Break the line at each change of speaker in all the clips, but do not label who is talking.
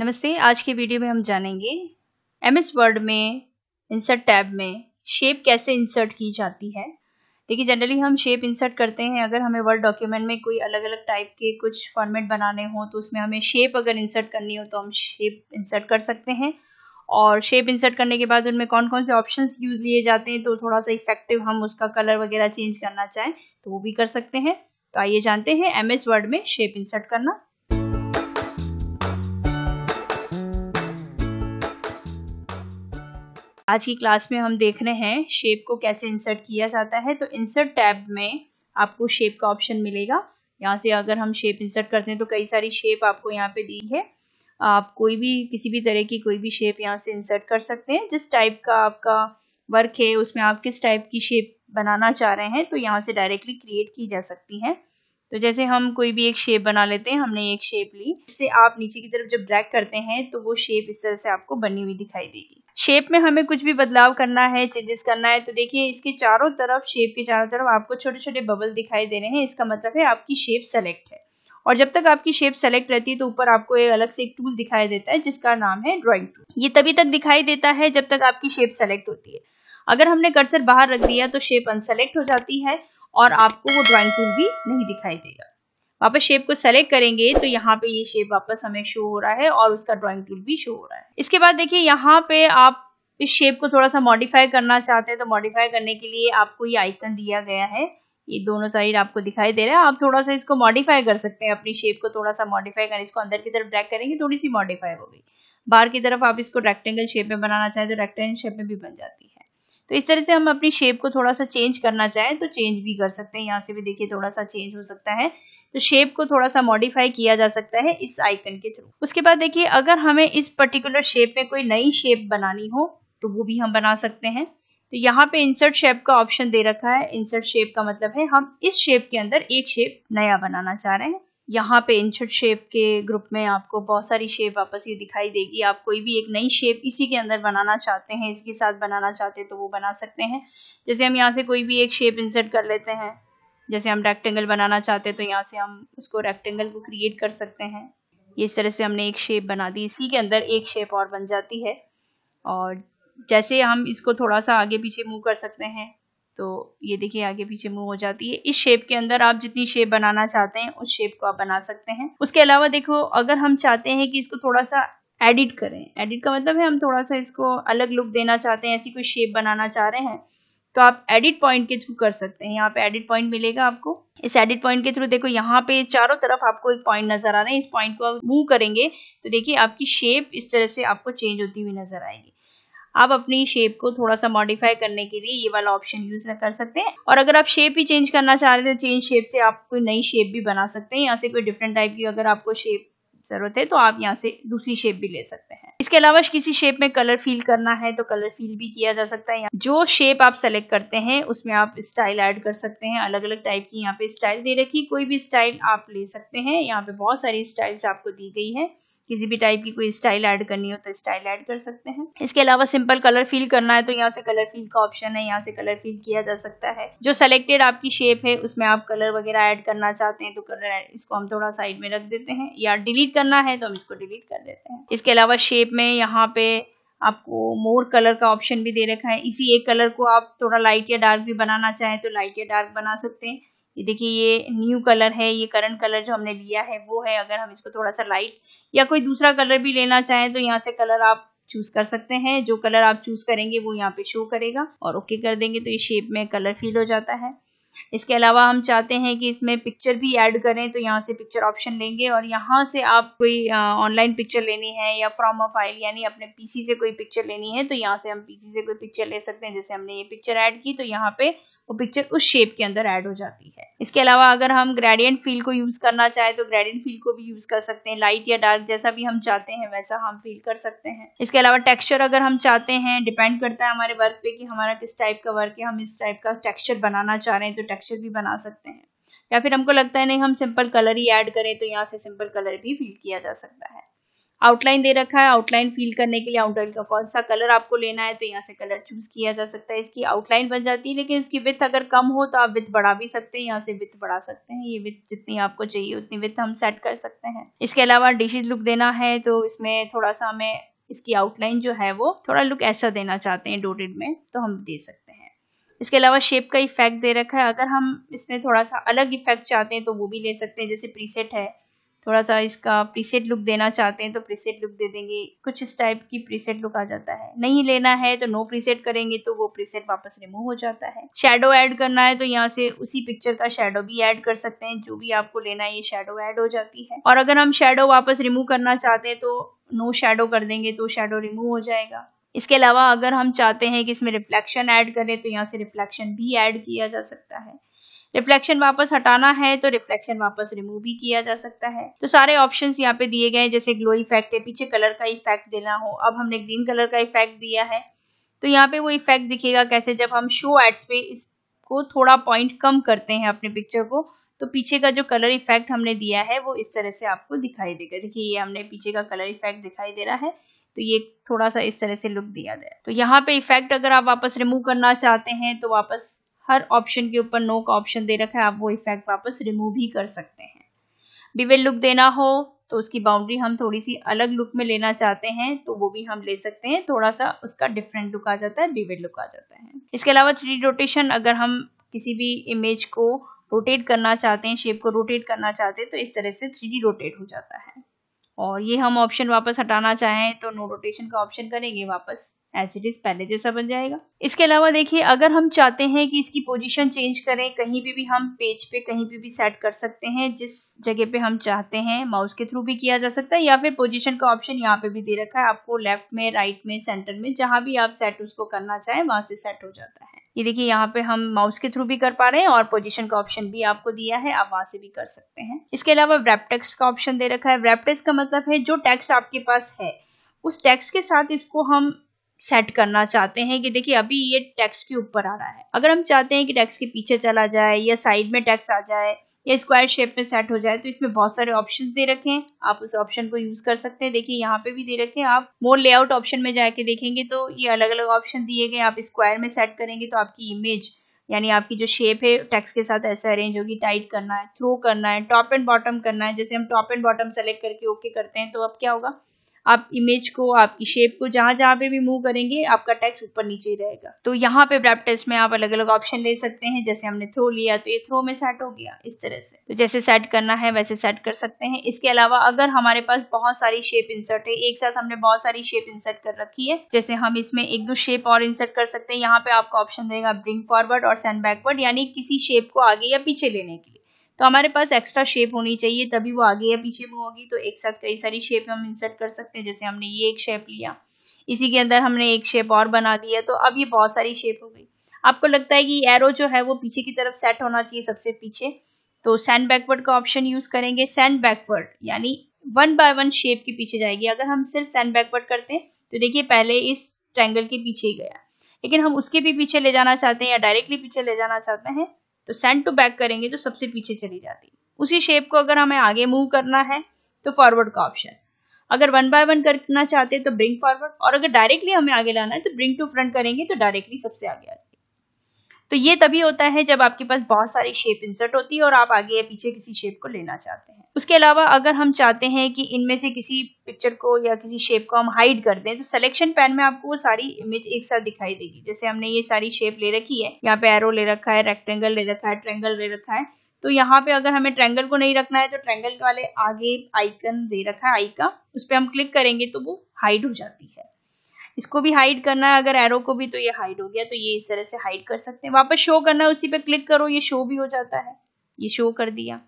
नमस्ते। आज के वीडियो में हम जानेंगे एमएस वर्ड में इंसर्ट टैब में शेप कैसे इंसर्ट की जाती है। देखिए, जनरली हम शेप इंसर्ट करते हैं अगर हमें वर्ड डॉक्यूमेंट में कोई अलग अलग टाइप के कुछ फॉर्मेट बनाने हो तो उसमें हमें शेप अगर इंसर्ट करनी हो तो हम शेप इंसर्ट कर सकते हैं। और शेप इंसर्ट करने के बाद उनमें कौन कौन से ऑप्शंस यूज लिए जाते हैं, तो थोड़ा सा इफेक्टिव हम उसका कलर वगैरह चेंज करना चाहें तो वो भी कर सकते हैं। तो आइए जानते हैं एमएस वर्ड में शेप इंसर्ट करना। आज की क्लास में हम देख रहे हैं शेप को कैसे इंसर्ट किया जाता है। तो इंसर्ट टैब में आपको शेप का ऑप्शन मिलेगा। यहाँ से अगर हम शेप इंसर्ट करते हैं तो कई सारी शेप आपको यहाँ पे दी है। आप कोई भी किसी भी तरह की कोई भी शेप यहाँ से इंसर्ट कर सकते हैं। जिस टाइप का आपका वर्क है उसमें आप किस टाइप की शेप बनाना चाह रहे हैं तो यहाँ से डायरेक्टली क्रिएट की जा सकती है। तो जैसे हम कोई भी एक शेप बना लेते हैं, हमने एक शेप ली, इससे आप नीचे की तरफ जब ड्रैग करते हैं तो वो शेप इस तरह से आपको बनी हुई दिखाई देगी। शेप में हमें कुछ भी बदलाव करना है, चेंजेस करना है, तो देखिए इसके चारों तरफ, शेप के चारों तरफ आपको छोटे छोटे बबल दिखाई दे रहे हैं। इसका मतलब है आपकी शेप सेलेक्ट है। और जब तक आपकी शेप सेलेक्ट रहती है तो ऊपर आपको एक अलग से एक टूल दिखाई देता है जिसका नाम है ड्राइंग टूल। ये तभी तक दिखाई देता है जब तक आपकी शेप सेलेक्ट होती है। अगर हमने कर्सर बाहर रख दिया तो शेप अनसेलेक्ट हो जाती है और आपको वो ड्राइंग टूल भी नहीं दिखाई देगा। वापस शेप को सेलेक्ट करेंगे तो यहाँ पे ये शेप वापस हमें शो हो रहा है और उसका ड्राइंग टूल भी शो हो रहा है। इसके बाद देखिए यहाँ पे आप इस शेप को थोड़ा सा मॉडिफाई करना चाहते हैं तो मॉडिफाई करने के लिए आपको ये आइकन दिया गया है। ये दोनों साइड आपको दिखाई दे रहा है। आप थोड़ा सा इसको मॉडिफाई कर सकते हैं, अपनी शेप को थोड़ा सा मॉडिफाई करें। इसको अंदर की तरफ ड्रैग करेंगे, थोड़ी सी मॉडिफाई हो गई। बाहर की तरफ आप इसको रेक्टेंगल शेप में बनाना चाहें तो रेक्टेंगल शेप में भी बन जाती है। तो इस तरह से हम अपनी शेप को थोड़ा सा चेंज करना चाहें तो चेंज भी कर सकते हैं। यहाँ से भी देखिए थोड़ा सा चेंज हो सकता है। तो शेप को थोड़ा सा मॉडिफाई किया जा सकता है इस आइकन के थ्रू। उसके बाद देखिए अगर हमें इस पर्टिकुलर शेप में कोई नई शेप बनानी हो तो वो भी हम बना सकते हैं। तो यहाँ पे इंसर्ट शेप का ऑप्शन दे रखा है। इंसर्ट शेप का मतलब है हम इस शेप के अंदर एक शेप नया बनाना चाह रहे हैं। यहाँ पे इंसर्ट शेप के ग्रुप में आपको बहुत सारी शेप वापस ये दिखाई देगी। आप कोई भी एक नई शेप इसी के अंदर बनाना चाहते हैं, इसके साथ बनाना चाहते हैं तो वो बना सकते हैं। जैसे हम यहाँ से कोई भी एक शेप इंसर्ट कर लेते हैं। जैसे हम रेक्टेंगल बनाना चाहते हैं तो यहाँ से हम उसको रेक्टेंगल को क्रिएट कर सकते हैं। ये इस तरह से हमने एक शेप बना दी, इसी के अंदर एक शेप और बन जाती है। और जैसे हम इसको थोड़ा सा आगे पीछे मूव कर सकते हैं तो ये देखिए आगे पीछे मूव हो जाती है। इस शेप के अंदर आप जितनी शेप बनाना चाहते हैं उस शेप को आप बना सकते हैं। उसके अलावा देखो, अगर हम चाहते हैं कि इसको थोड़ा सा एडिट करें, एडिट का मतलब है हम थोड़ा सा इसको अलग लुक देना चाहते हैं, ऐसी कोई शेप बनाना चाह रहे हैं तो आप एडिट पॉइंट के थ्रू कर सकते हैं। यहाँ पे एडिट पॉइंट मिलेगा आपको। इस एडिट पॉइंट के थ्रू देखो यहाँ पे चारों तरफ आपको एक पॉइंट नजर आ रहा है। इस पॉइंट को आप मूव करेंगे तो देखिए आपकी शेप इस तरह से आपको चेंज होती हुई नजर आएगी। आप अपनी शेप को थोड़ा सा मॉडिफाई करने के लिए ये वाला ऑप्शन यूज कर सकते हैं। और अगर आप शेप ही चेंज करना चाह रहे थे तो चेंज शेप से आप कोई नई शेप भी बना सकते हैं। यहाँ से कोई डिफरेंट टाइप की अगर आपको शेप जरूरत है तो आप यहाँ से दूसरी शेप भी ले सकते हैं। इसके अलावा किसी शेप में कलर फिल करना है तो कलर फिल भी किया जा सकता है। जो शेप आप सेलेक्ट करते हैं उसमें आप स्टाइल ऐड कर सकते हैं। अलग अलग टाइप की यहाँ पे स्टाइल दे रखी, कोई भी स्टाइल आप ले सकते हैं। यहाँ पे बहुत सारी स्टाइल्स आपको दी गई है। किसी भी टाइप की कोई स्टाइल ऐड करनी हो तो स्टाइल ऐड कर सकते हैं। इसके अलावा सिंपल कलर फिल करना है तो यहाँ से कलर फिल का ऑप्शन है, यहाँ से कलर फिल किया जा सकता है। जो सेलेक्टेड आपकी शेप है उसमें आप कलर वगैरह ऐड करना चाहते हैं तो कलर, इसको हम थोड़ा साइड में रख देते हैं, या डिलीट करना है तो हम इसको डिलीट कर देते हैं। इसके अलावा शेप में यहाँ पे आपको मोर कलर का ऑप्शन भी दे रखा है। इसी एक कलर को आप थोड़ा लाइट या डार्क भी बनाना चाहें तो लाइट या डार्क बना सकते हैं। ये देखिए ये न्यू कलर है, ये करंट कलर जो हमने लिया है वो है। अगर हम इसको थोड़ा सा लाइट या कोई दूसरा कलर भी लेना चाहें तो यहाँ से कलर आप चूज कर सकते हैं। जो कलर आप चूज करेंगे वो यहाँ पे शो करेगा और ओके कर देंगे तो ये शेप में कलर फिल हो जाता है। इसके अलावा हम चाहते हैं कि इसमें पिक्चर भी ऐड करें तो यहाँ से पिक्चर ऑप्शन लेंगे और यहाँ से आप कोई ऑनलाइन पिक्चर लेनी है या फ्रॉम अ फाइल यानी अपने पीसी से कोई पिक्चर लेनी है तो यहाँ से हम पीसी से कोई पिक्चर ले सकते हैं। जैसे हमने ये पिक्चर ऐड की तो यहाँ पे वो पिक्चर उस शेप के अंदर ऐड हो जाती है। इसके अलावा अगर हम ग्रेडियंट फील को यूज करना चाहें तो ग्रेडियंट फील को भी यूज कर सकते हैं। लाइट या डार्क जैसा भी हम चाहते हैं वैसा हम फील कर सकते हैं। इसके अलावा टेक्सचर अगर हम चाहते हैं, डिपेंड करता है हमारे वर्क पे कि हमारा किस टाइप का वर्क है, हम इस टाइप का टेक्सचर बनाना चाह रहे हैं तो टेक्सचर भी बना सकते हैं। या फिर हमको लगता है नहीं हम सिंपल कलर ही ऐड करें तो यहाँ से सिंपल कलर भी फिल किया जा सकता है। आउटलाइन दे रखा है, आउटलाइन फिल करने के लिए आउटलाइन का कौन सा कलर आपको लेना है तो यहाँ से कलर चूज किया जा सकता है। इसकी आउटलाइन बन जाती है, लेकिन उसकी विड्थ अगर कम हो तो आप विड्थ बढ़ा भी सकते हैं, यहाँ से विड्थ बढ़ा सकते हैं। ये विड्थ जितनी आपको चाहिए उतनी विड्थ हम सेट कर सकते हैं। इसके अलावा डिशेज लुक देना है तो इसमें थोड़ा सा हमें इसकी आउटलाइन जो है वो थोड़ा लुक ऐसा देना चाहते हैं डोटेड में, तो हम दे सकते हैं। इसके अलावा शेप का इफेक्ट दे रखा है, अगर हम इसमें थोड़ा सा अलग इफेक्ट चाहते हैं तो वो भी ले सकते हैं। जैसे प्रीसेट है, थोड़ा सा इसका प्रीसेट लुक देना चाहते हैं तो प्रीसेट लुक दे देंगे, कुछ इस टाइप की प्रीसेट लुक आ जाता है। नहीं लेना है तो नो प्रीसेट करेंगे तो वो प्रीसेट वापस रिमूव हो जाता है। शैडो ऐड करना है तो यहाँ से उसी पिक्चर का शैडो भी ऐड कर सकते हैं, जो भी आपको लेना है ये शैडो ऐड हो जाती है। और अगर हम शैडो वापस रिमूव करना चाहते हैं तो नो शैडो कर देंगे तो शैडो रिमूव हो जाएगा। इसके अलावा अगर हम चाहते हैं कि इसमें रिफ्लेक्शन ऐड करें तो यहाँ से रिफ्लेक्शन भी ऐड किया जा सकता है। रिफ्लेक्शन वापस हटाना है तो रिफ्लेक्शन वापस रिमूव भी किया जा सकता है। तो सारे ऑप्शंस यहाँ पे दिए गए हैं। जैसे ग्लो इफेक्ट है, पीछे कलर का इफेक्ट देना हो, अब हमने ग्रीन कलर का इफेक्ट दिया है तो यहाँ पे वो इफेक्ट दिखेगा कैसे, जब हम शो एड्स पे इसको थोड़ा पॉइंट कम करते हैं अपने पिक्चर को तो पीछे का जो कलर इफेक्ट हमने दिया है वो इस तरह से आपको दिखाई देगा। देखिए ये हमने पीछे का कलर इफेक्ट दिखाई दे रहा है, तो ये थोड़ा सा इस तरह से लुक दिया गया। तो यहाँ पे इफेक्ट अगर आप वापस रिमूव करना चाहते हैं तो वापस हर ऑप्शन के ऊपर नो का ऑप्शन दे रखा है, आप वो इफेक्ट वापस रिमूव भी कर सकते हैं। बिवेल लुक देना हो तो उसकी बाउंड्री हम थोड़ी सी अलग लुक में लेना चाहते हैं तो वो भी हम ले सकते हैं, थोड़ा सा उसका डिफरेंट लुक आ जाता है, बिवेल लुक आ जाता है। इसके अलावा 3D रोटेशन, अगर हम किसी भी इमेज को रोटेट करना चाहते हैं, शेप को रोटेट करना चाहते हैं तो इस तरह से 3D रोटेट हो जाता है। और ये हम ऑप्शन वापस हटाना चाहें तो नो रोटेशन का ऑप्शन करेंगे, वापस एज इट इज पहले जैसा बन जाएगा। इसके अलावा देखिए अगर हम चाहते हैं कि इसकी पोजीशन चेंज करें, कहीं भी हम पेज पे कहीं भी सेट कर सकते हैं, जिस जगह पे हम चाहते हैं माउस के थ्रू भी किया जा सकता है, या फिर पोजीशन का ऑप्शन यहाँ पे भी दे रखा है आपको, लेफ्ट में, राइट में, सेंटर में, जहां भी आप सेट उसको करना चाहें वहां से सेट हो जाता है। ये देखिए यहाँ पे हम माउस के थ्रू भी कर पा रहे हैं और पोजीशन का ऑप्शन भी आपको दिया है, आप वहां से भी कर सकते हैं। इसके अलावा रैप टेक्स्ट का ऑप्शन दे रखा है। रैप टेक्स्ट का मतलब है जो टेक्स्ट आपके पास है उस टेक्स्ट के साथ इसको हम सेट करना चाहते हैं कि देखिए अभी ये टेक्स्ट के ऊपर आ रहा है, अगर हम चाहते हैं कि टेक्स्ट के पीछे चला जाए या साइड में टेक्स्ट आ जाए या स्क्वायर शेप में सेट हो जाए तो इसमें बहुत सारे ऑप्शंस दे रखे हैं, आप उस ऑप्शन को यूज कर सकते हैं। देखिए यहाँ पे भी दे रखे हैं, आप मोर लेआउट ऑप्शन में जाके देखेंगे तो ये अलग अलग ऑप्शन दिए गए। आप स्क्वायर में सेट करेंगे तो आपकी इमेज यानी आपकी जो शेप है टेक्स्ट के साथ ऐसे अरेंज होगी, टाइट करना है, थ्रो करना है, टॉप एंड बॉटम करना है, जैसे हम टॉप एंड बॉटम सेलेक्ट करके ओके करते हैं तो अब क्या होगा, आप इमेज को, आपकी शेप को जहां जहां पे भी मूव करेंगे आपका टेक्स्ट ऊपर नीचे ही रहेगा। तो यहाँ पे रैप टेक्स्ट में आप अलग अलग ऑप्शन ले सकते हैं, जैसे हमने थ्रो लिया तो ये थ्रो में सेट हो गया इस तरह से, तो जैसे सेट करना है वैसे सेट कर सकते हैं। इसके अलावा अगर हमारे पास बहुत सारी शेप इंसर्ट है, एक साथ हमने बहुत सारी शेप इंसर्ट कर रखी है, जैसे हम इसमें एक दो शेप और इंसर्ट कर सकते हैं, यहाँ पे आपका ऑप्शन देगा ब्रिंग फॉरवर्ड और सेंड बैकवर्ड, यानी किसी शेप को आगे या पीछे लेने के लिए। तो हमारे पास एक्स्ट्रा शेप होनी चाहिए तभी वो आगे या पीछे मूव होगी, तो एक साथ कई सारी शेप हम इंसर्ट कर सकते हैं। जैसे हमने ये एक शेप लिया, इसी के अंदर हमने एक शेप और बना दिया, तो अब ये बहुत सारी शेप हो गई। आपको लगता है कि एरो जो है वो पीछे की तरफ सेट होना चाहिए सबसे पीछे, तो सेंड बैकवर्ड का ऑप्शन यूज करेंगे। सेंड बैकवर्ड यानी 1 बाय 1 शेप के पीछे जाएगी। अगर हम सिर्फ सेंड बैकवर्ड करते हैं तो देखिए पहले इस ट्रायंगल के पीछे ही गया, लेकिन हम उसके भी पीछे ले जाना चाहते हैं या डायरेक्टली पीछे ले जाना चाहते हैं तो सेंड टू बैक करेंगे तो सबसे पीछे चली जाती है। उसी शेप को अगर हमें आगे मूव करना है तो फॉरवर्ड का ऑप्शन, अगर 1 बाय 1 करना चाहते हैं तो ब्रिंग फॉरवर्ड, और अगर डायरेक्टली हमें आगे लाना है तो ब्रिंग टू फ्रंट करेंगे तो डायरेक्टली सबसे आगे आ जाएगी। तो ये तभी होता है जब आपके पास बहुत सारी शेप इंसर्ट होती है और आप आगे या पीछे किसी शेप को लेना चाहते हैं। उसके अलावा अगर हम चाहते हैं कि इनमें से किसी पिक्चर को या किसी शेप को हम हाइड कर दें तो सिलेक्शन पैन में आपको वो सारी इमेज एक साथ दिखाई देगी। जैसे हमने ये सारी शेप ले रखी है, यहाँ पे एरो ले रखा है, रेक्टेंगल ले रखा है, ट्रायंगल ले रखा है, तो यहाँ पे अगर हमें ट्रायंगल को नहीं रखना है तो ट्रायंगल वाले आगे आइकन दे रखा है आई का, उस पर हम क्लिक करेंगे तो वो हाइड हो जाती है। इसको भी हाइड करना है अगर एरो को भी, तो ये हाइड हो गया, तो ये इस तरह से हाइड कर सकते हैं। वापस शो करना है उसी पे क्लिक करो, ये शो भी हो जाता है, ये शो कर दिया।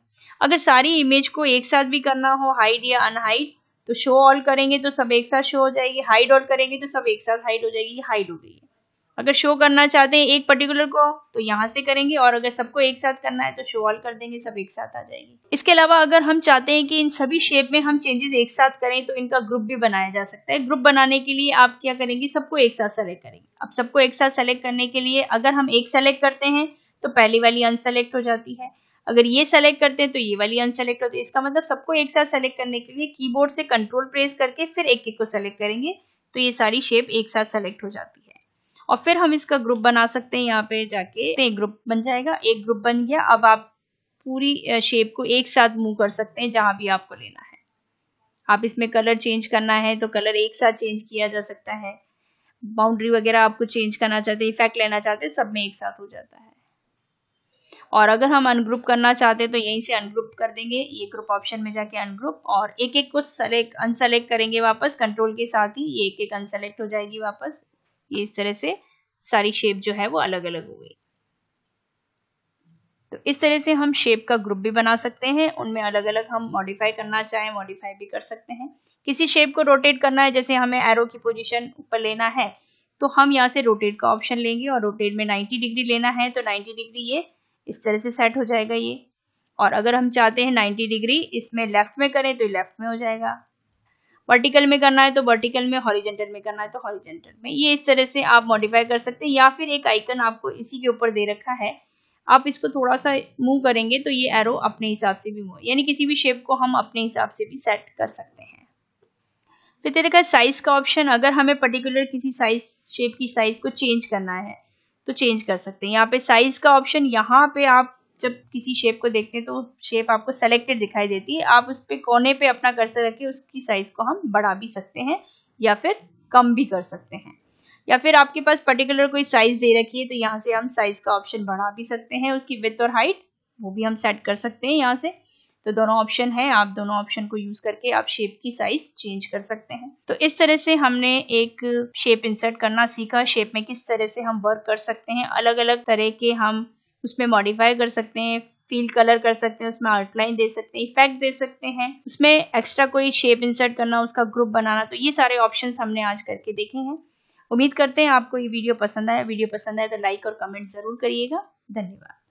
अगर सारी इमेज को एक साथ भी करना हो हाइड या अनहाइड तो शो ऑल करेंगे तो सब एक साथ शो हो जाएगी, हाइड ऑल करेंगे तो सब एक साथ हाइड हो जाएगी, हाइड हो गई है। अगर शो करना चाहते हैं एक पर्टिकुलर को तो यहाँ से करेंगे, और अगर सबको एक साथ करना है तो शो ऑल कर देंगे, सब एक साथ आ जाएगी। इसके अलावा अगर हम चाहते हैं कि इन सभी शेप में हम चेंजेस एक साथ करें तो इनका ग्रुप भी बनाया जा सकता है। ग्रुप बनाने के लिए आप क्या करेंगे, सबको एक साथ सेलेक्ट करेंगे। अब सबको एक साथ सेलेक्ट करने के लिए अगर हम एक सेलेक्ट करते हैं तो पहली वाली अनसेलेक्ट हो जाती है, अगर ये सेलेक्ट करते हैं तो ये वाली अनसेलेक्ट होती है। इसका मतलब सबको एक साथ सेलेक्ट करने के लिए कीबोर्ड से कंट्रोल प्रेस करके फिर एक एक को सेलेक्ट करेंगे तो ये सारी शेप एक साथ सेलेक्ट हो जाती है। और फिर हम इसका ग्रुप बना सकते हैं, यहाँ पे जाके एक ग्रुप बन जाएगा। एक ग्रुप बन गया। अब आप पूरी शेप को एक साथ मूव कर सकते हैं जहां भी आपको लेना है। आप इसमें कलर चेंज करना है तो कलर एक साथ चेंज किया जा सकता है। बाउंड्री वगैरह आपको चेंज करना चाहते हैं, इफेक्ट लेना चाहते हैं, सब में एक साथ हो जाता है। और अगर हम अनग्रुप करना चाहते हैं तो यहीं से अनग्रुप कर देंगे, ये ग्रुप ऑप्शन में जाके अनग्रुप, और एक एक को अनसेलेक्ट करेंगे वापस कंट्रोल के साथ ही, ये एक एक अनसेलेक्ट हो जाएगी वापस। ये इस तरह से सारी शेप जो है वो अलग अलग हो गई। तो इस तरह से हम शेप का ग्रुप भी बना सकते हैं, उनमें अलग अलग हम मॉडिफाई करना चाहें मॉडिफाई भी कर सकते हैं। किसी शेप को रोटेट करना है, जैसे हमें एरो की पोजीशन ऊपर लेना है तो हम यहाँ से रोटेट का ऑप्शन लेंगे और रोटेट में 90 डिग्री लेना है तो 90 डिग्री ये इस तरह से सेट हो जाएगा ये। और अगर हम चाहते हैं 90 डिग्री इसमें लेफ्ट में करें तो लेफ्ट में हो जाएगा। वर्टिकल में करना है तो वर्टिकल में, हॉरिजॉन्टल में करना है तो हॉरिजॉन्टल में। ये इस तरह से आप मॉडिफाई कर सकते हैं। या फिर एक आइकन आपको इसी के ऊपर दे रखा है, आप इसको थोड़ा सा मूव करेंगे तो ये एरो अपने हिसाब से भी मूव, यानी किसी भी शेप को हम अपने हिसाब से भी सेट कर सकते हैं। फिर तेरे का साइज का ऑप्शन, अगर हमें पर्टिकुलर किसी साइज शेप की साइज को चेंज करना है तो चेंज कर सकते हैं। यहाँ पे साइज का ऑप्शन, यहाँ पे आप जब किसी शेप को देखते हैं तो शेप आपको सेलेक्टेड दिखाई देती है, आप उस पे कोने पे अपना कर्सर रख के उसकी साइज को हम बढ़ा भी सकते हैं या फिर कम भी कर सकते हैं। या फिर आपके पास पर्टिकुलर कोई साइज दे रखी है तो यहाँ से हम साइज का ऑप्शन बढ़ा भी सकते हैं, उसकी विड्थ और हाइट वो भी हम सेट कर सकते हैं यहाँ से। तो दोनों ऑप्शन है, आप दोनों ऑप्शन को यूज करके आप शेप की साइज चेंज कर सकते हैं। तो इस तरह से हमने एक शेप इंसर्ट करना सीखा। शेप में किस तरह से हम वर्क कर सकते हैं, अलग अलग तरह के हम उसमें मॉडिफाई कर सकते हैं, फील कलर कर सकते हैं, उसमें आउटलाइन दे सकते हैं, इफेक्ट दे सकते हैं, उसमें एक्स्ट्रा कोई शेप इंसर्ट करना, उसका ग्रुप बनाना। तो ये सारे ऑप्शंस हमने आज करके देखे हैं। उम्मीद करते हैं आपको ये वीडियो पसंद आया। वीडियो पसंद आए तो लाइक और कमेंट जरूर करिएगा। धन्यवाद।